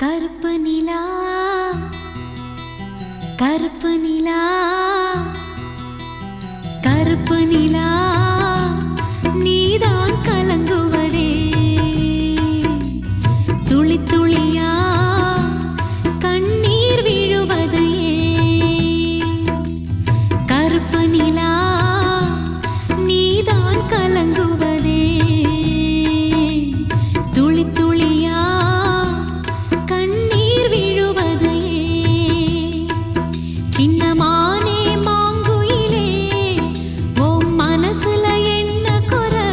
கருப்பு நிலா கருப்பு நிலா கருப்பு நிலா நீதான் கலங்குவதே துளி துளியா கண்ணீர் விழுவது ஏன் கருப்பு நிலா நீதான் கலங்குவதே துளி துளியா கண்ணீர் விழுவது ஏன் சின்னமானே மாங்குயிலே ஓ மனசுல என்ன குறை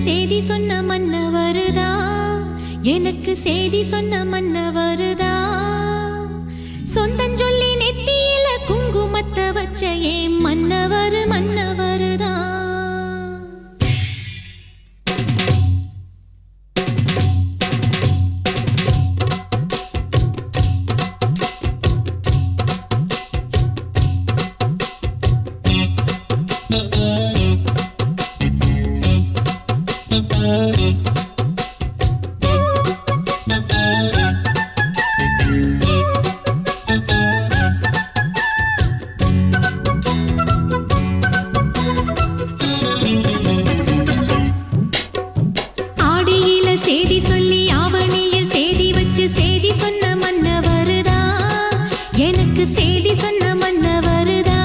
சேதி சொன்ன மன்ன வருதா, எனக்கு சேதி சொன்ன மன்ன வருதா. சொந்தஞ்சொல்லி நெத்தியில குங்குமத்தை வச்ச ஏன் மன்னவர் மன்னவருதா. சேதி சொல்லி ஆவணியில் தேதி வச்சு சேதி சொன்ன மன்ன வருதா, எனக்கு சேதி சொன்ன மன்ன வருதா.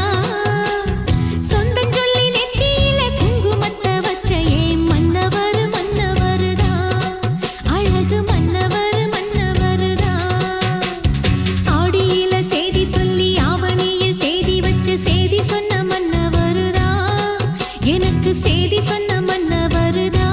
சொந்தஞ்சொல்லி நெத்தியில குங்குமத்தை வச்ச ஏன் மன்னவர் மன்னவருதா, அழகு மன்னவர் மன்னவருதா. ஆடியில சேதி சொல்லி ஆவணியில் தேதி வச்சு சேதி சொன்ன மன்ன வருதா, எனக்கு சேதி சொன்ன மன்ன வருதா.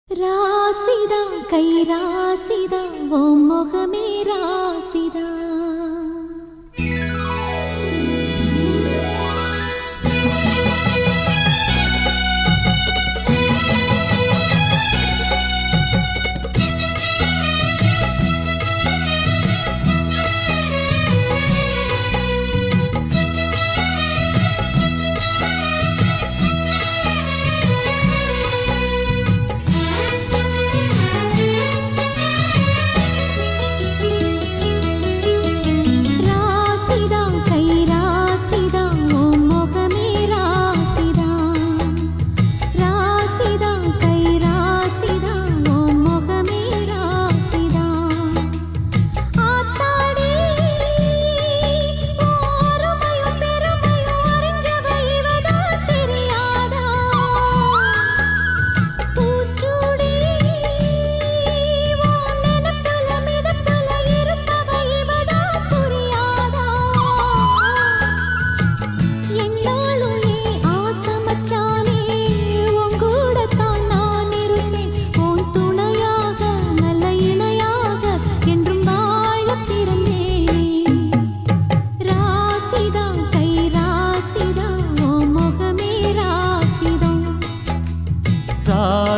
ராசிதா கை ராசிதா ஓ முகமே ராசிதா.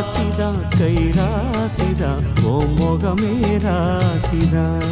ராசிதான் கை ராசிதான் ஓ முகமே ராசிதான்.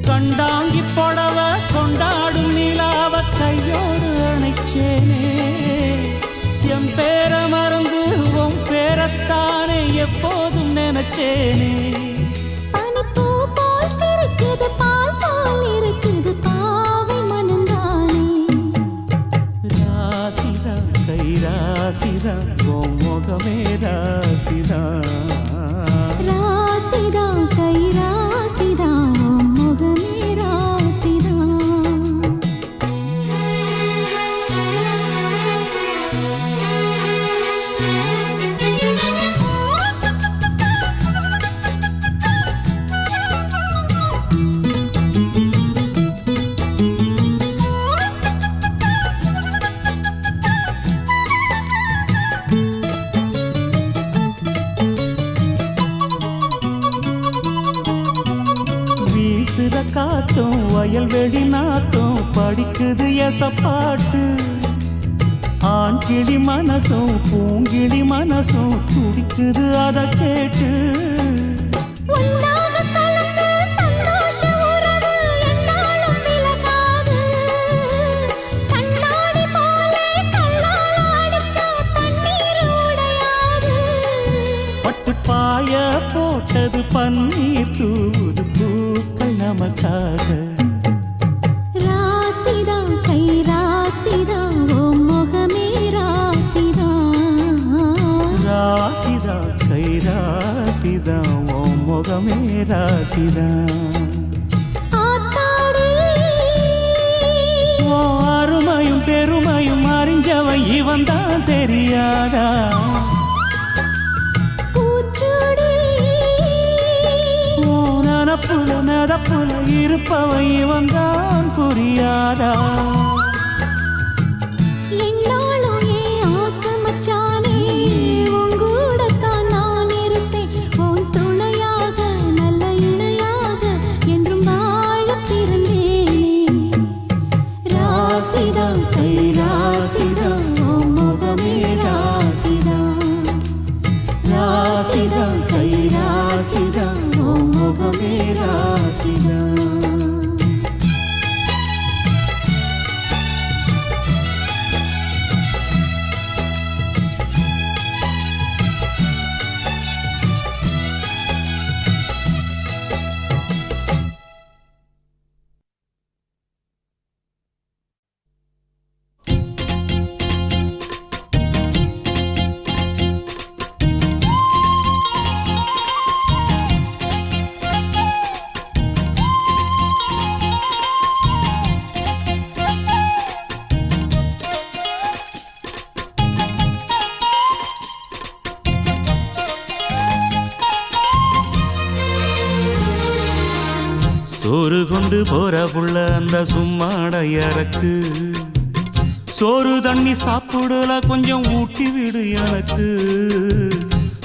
கண்டாங்கி புடவ கொண்டாடும் நிலாவ கையோடு அணைச்சேனே, என் பேர மறந்து உன் பேரத்தானே எப்போதும் நினைச்சேனே. பனிப்பூ போல் சிரிக்குது பால் போல் இருக்குது பாவை மனந்தானே. ராசிதா கை ராசிதா உன் முகமே ராசிதா. ராசிதா கை ராசிதா முகமே ராசிதா. வீசுற காத்தும் வயல்வெளி நாத்தும் படிக்குது எசப்பாட்டு. ஆண் கிளி மனசும் பூங்கிளி மனசும் துடிக்குது அத கேட்டு. உன்னாக கலந்த சந்தோஷ உறவு என்னாலும் விலகாது. கண்ணாடி போலே கல்லால அடிச்சா தண்ணீர் உடையாது. பட்டு பாய போட்டது பன்னீர் தூது பூக்கள் நமக்காக. ராசிதா கை ராசிதா ஓ முகமே ராசிதா. ராசிதா கை ராசிதா ஓ முகமே ராசிதா. ஆத்தாடி ஓ அருமையும் பெருமையும் அறிஞ்சவன் இவன் தான் தெரியாதா. பூச்சுடி ஓ நனப்புல நடப்புல இருப்பவன் இவன் தான் புரியாதா. என்னாலும் ஏன் ஆசை மச்சானே, உன் கூடத்தான் நான் இருப்பேன். உன் துணையாக நல்ல இணையாக என்றும் வாழ பிறந்தேனே. ராசிதா கை ராசிதா ஓ முகமே ராசிதா. ராசிதா கை ராசிதா ஓ முகமே ராசிதா. சோறு கொண்டு போற புள்ள அந்த சும்மாடையறக்கு. சோறு தண்ணி சாப்பிடல கொஞ்சம் ஊட்டி விடு எனக்கு.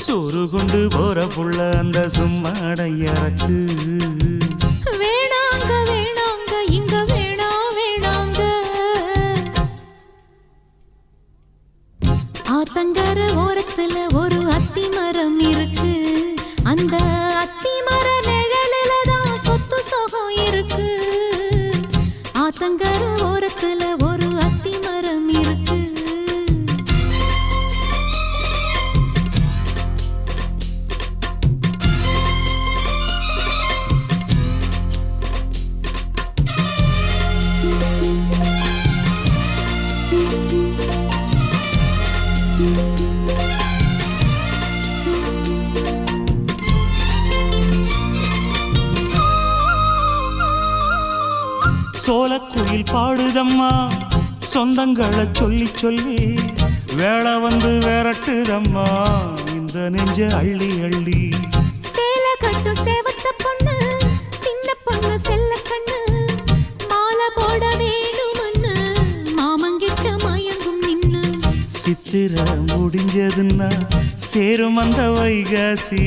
சோறு கொண்டு போற புள்ள அந்த சும்மாடையறக்கு. வேணாங்க வேணாங்க இங்க வேணா வேணாங்க. ஆத்தங்கர ஓரத்துல ஒரு அத்தி மரம் இருக்கு. அந்த அத்தி மர நிழலில தான் சொத்து சுகம் இருக்கு. ஆத்தங்கர ஓரத்துல ஒரு அத்தி மரம் இருக்கு. குயில் பாடுதம்மா சொந்தங்களை சொல்லி சொல்லி வேளை வந்து விரட்டுதம்மா இந்த நெஞ்ச அள்ளி அள்ளி. சேலை கட்டும் சேவத்த பொண்ணு சின்ன பொண்ணு செல்ல கண்ணு மாலை போட வேணுமன்னு மாமங்கிட்ட மயங்கும் நின்னு. சித்திர முடிஞ்சதுன்னா சேரும் அந்த வைகாசி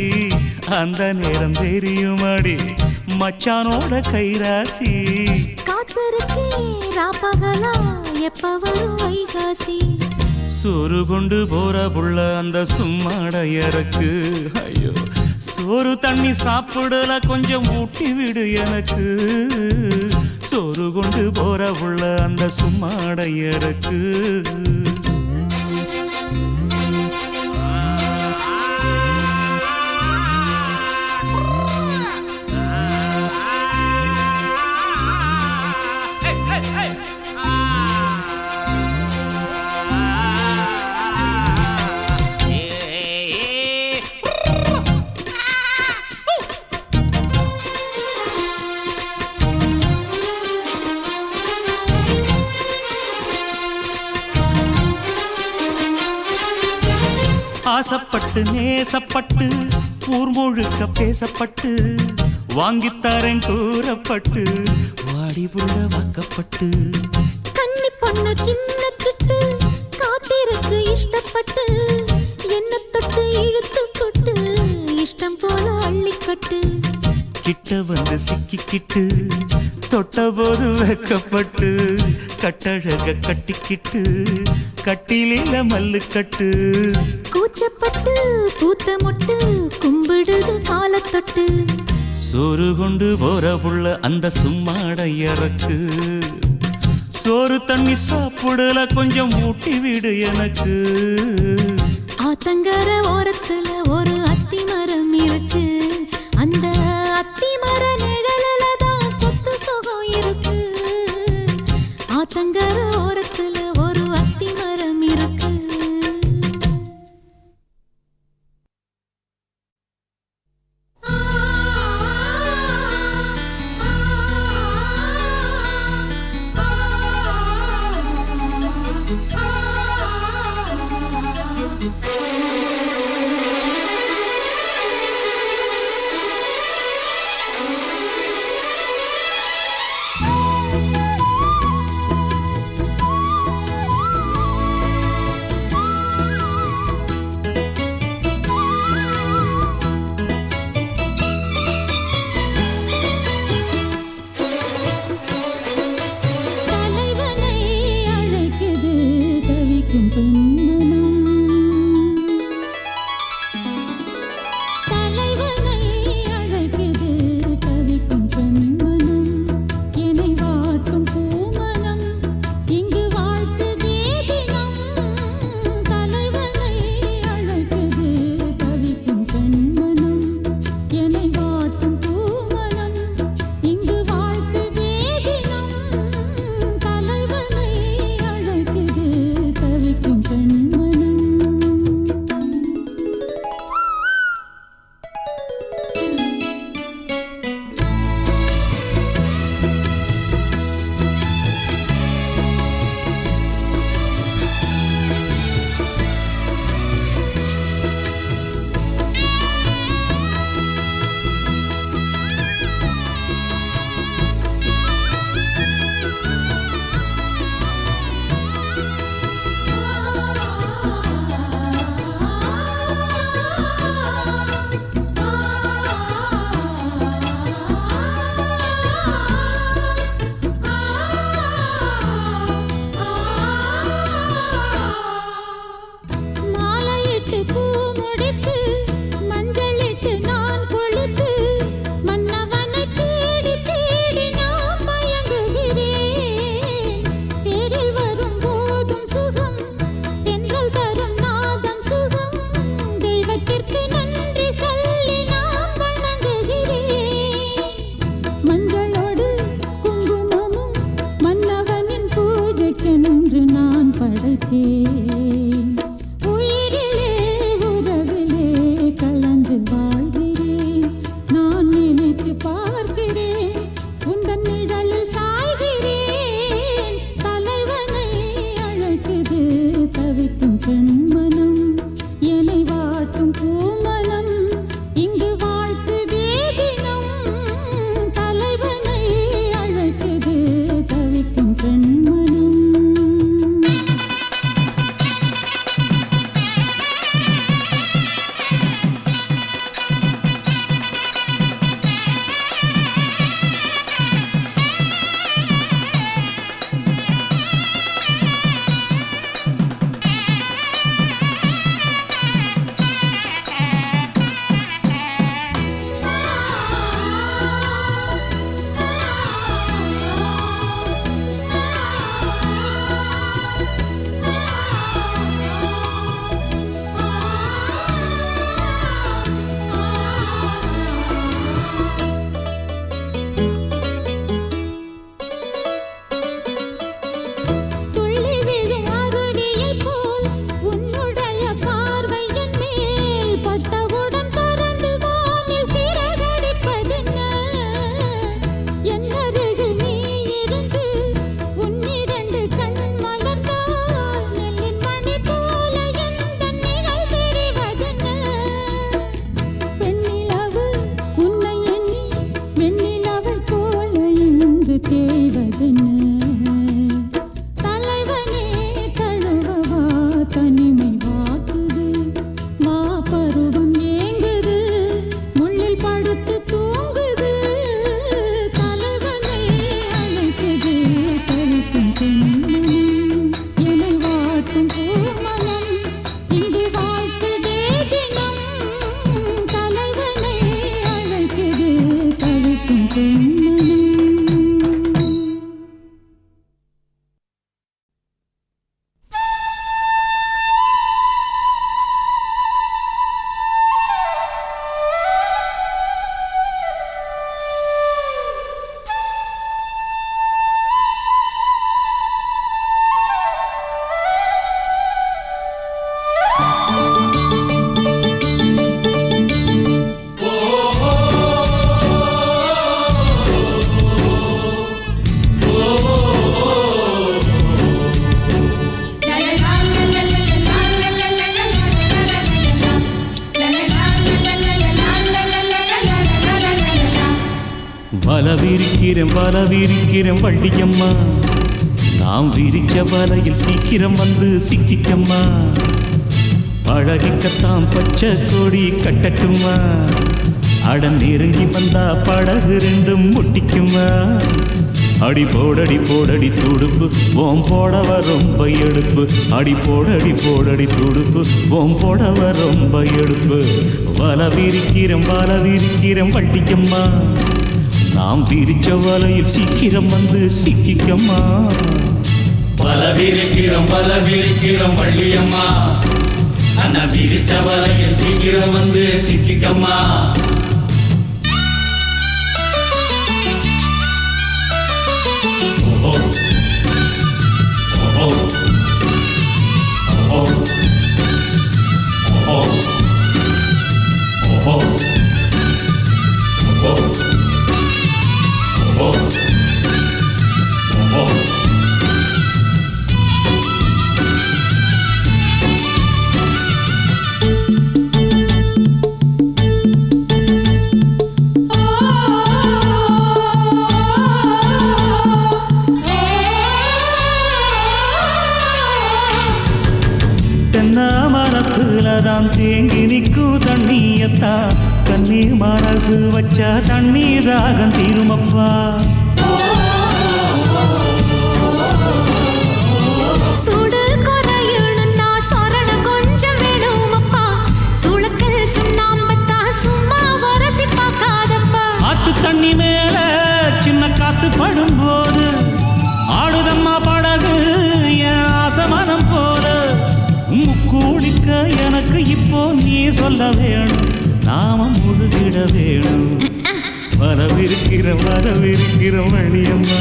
அந்த நேரம் தெரியுமாடி மச்சானோட கைராசி. காத்திருக்கே ராப்பகலா எப்ப வரும் வைகாசி. சோறு கொண்டு போற புள்ள அந்த சும்மாடையறக்கு ஐயோ சோறு தண்ணி சாப்பிடல கொஞ்சம் ஊட்டி விடு எனக்கு. சோறு கொண்டு போற புள்ள அந்த சும்மாடையறக்கு. ஆசப்பட்டு நேசப்பட்டு ஊர் முழுக்க பேசப்பட்டு வாங்கித்தாரன் கூறப்பட்டு வாடி புள்ள வாக்கப்பட்டு. கன்னி பொண்ணு சின்ன சிட்டு காத்திருக்கு இஷ்டப்பட்டு என்ன தொட்டு இழுத்து போட்டு இஷ்டம் போல அள்ளிக்கட்டு. கிட்ட வந்து சிக்கிக்கிட்டு தொட்ட போது வைக்கப்பட்டு கட்டழக கட்டிக்கிட்டு கட்டிலில மல்லு கட்டு. கூச்சப்பட்டு பூத்த மொட்டு கும்பிடுது காலத்தொட்டு. சோறு கொண்டு போற புள்ள அந்த சும்மாடையறக்கு. சோறு தண்ணி சாப்பிடல கொஞ்சம் ஊட்டி விடு எனக்கு. ஆத்தங்கர ஓரத்துல ஒரு அத்தி மரம் இருக்கு அந்த அத்தி மர நிழலில தான் சொத்து சுகம் இருக்கு. ஆத்தங்கர ஓரத்துல ஒரு அத்தி மரம் இருக்கு. விரிக்கிறேன் வள்ளியம்மா நாம் விரிச்ச வலையில் சீக்கிரம் வந்து சிக்கிக்கம்மா பழகிக்கத்தான் பச்சை கொடி கட்டட்டுமா அட நெருங்கி வந்தா படகு ரெண்டும் முட்டிக்குமா அடி போடடி துடுப்பு ஓம் போடவ ரொம்ப எடுப்பு அடி போடடி துடுப்பு ஓம் போடவ ரொம்ப எடுப்பு வலை விரிக்கிறேன் வள்ளியம்மா நாம் விரிச்ச வலையில் சீக்கிரம் வந்து சிக்கிக்கம்மா வலை விரிக்கிறோம் வள்ளியம்மா அண்ணா விரிச்ச வலையில் சீக்கிரம் வந்து சிக்கிக்கம்மா மரத்துலதான் தேங்கி நிற்கும் தண்ணியத்தா கண்ணீர் மனசு வச்சா தண்ணீர் தாகம் தீருமப்பா சுடு குறையணும்னா சொரண கொஞ்சம் வேணுமப்பா சுளக்கல் சுண்ணாம்பத்தா சும்மா வரசி பார்க்காதப்பா ஆத்து தண்ணி மேல சின்ன காத்து படும்போது ஆடுதம்மா படகு என் ஆசமனம் போல முக்கூடிக்க எனக்கு இப்போ நீ சொல்ல வேணும் நாம முழுகிட வேணும் வலை விரிக்கிறேன் வள்ளியம்மா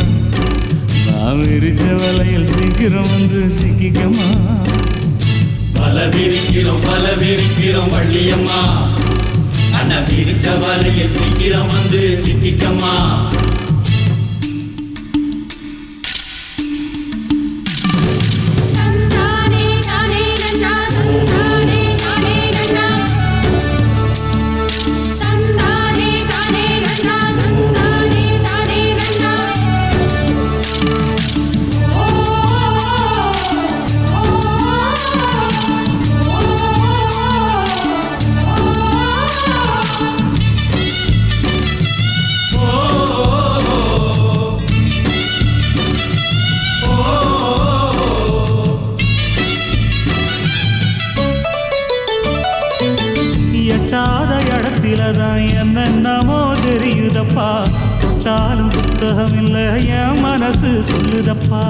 நாம் விரிச்ச வலையில் சீக்கிரம் வந்து சிக்கிக்கம்மா வலை விரிக்கிறோம் வள்ளியம்மா அண்ணா விரிச்ச வலையில் சீக்கிரம் வந்து சிக்கிக்கம்மா எட்டாத இடத்தில்தான் என்னென்னமோ தெரியுதப்பா தொட்டாலும் புத்தகம் இல்லை என் மனசு சொல்லுதப்பா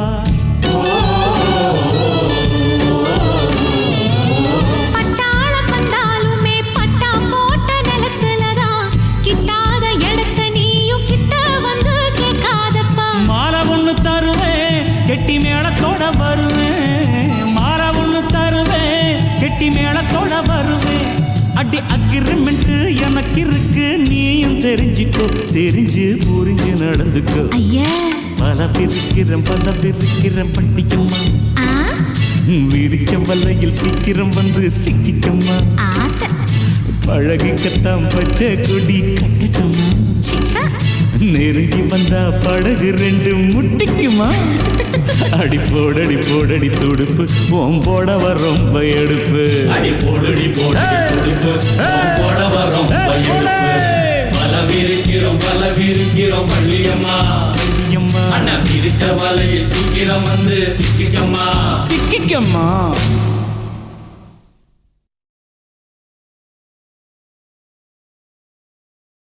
பட்டாளம் வந்தாலுமே பட்டா போட்ட நிலத்துலதான் கிட்டாத இடத்த நீயும் கிட்ட வந்து கேட்காதப்பா மாலை ஒண்ணு தருவேன் கெட்டி மேளத்தோட வருவேன் மாலை ஒண்ணு தருவேன் கெட்டி மேளத்தோட வருவேன் அடி அக்ரிமெண்ட் எனக்கு இருக்கு நீயும் தெரிஞ்சுக்கோ தெரிஞ்சு புரிஞ்சு நடந்துக்கோ ஐயா வலை விரிக்கிறேன் வள்ளியம்மா விரிச்ச வலையில் சீக்கிரம் வந்து சிக்கிக்கம்மா ஆசை பழகிக்கத்தான் பச்சை கொடி கட்டட்டுமா நெருங்கி வந்தா படகு ரெண்டு முட்டிக்குமா அடி போடடி துடுப்பு ஓம் போடவ ரொம்ப எடுப்பு அடி போடடி துடுப்பு ஓம் போடவ ரொம்ப எடுப்பு வலை விரிக்கிறோம் வள்ளியம்மா வள்ளியம்மா அண்ணா விரிச்ச வலையில் சீக்கிரம் வந்து சிக்கிக்கம்மா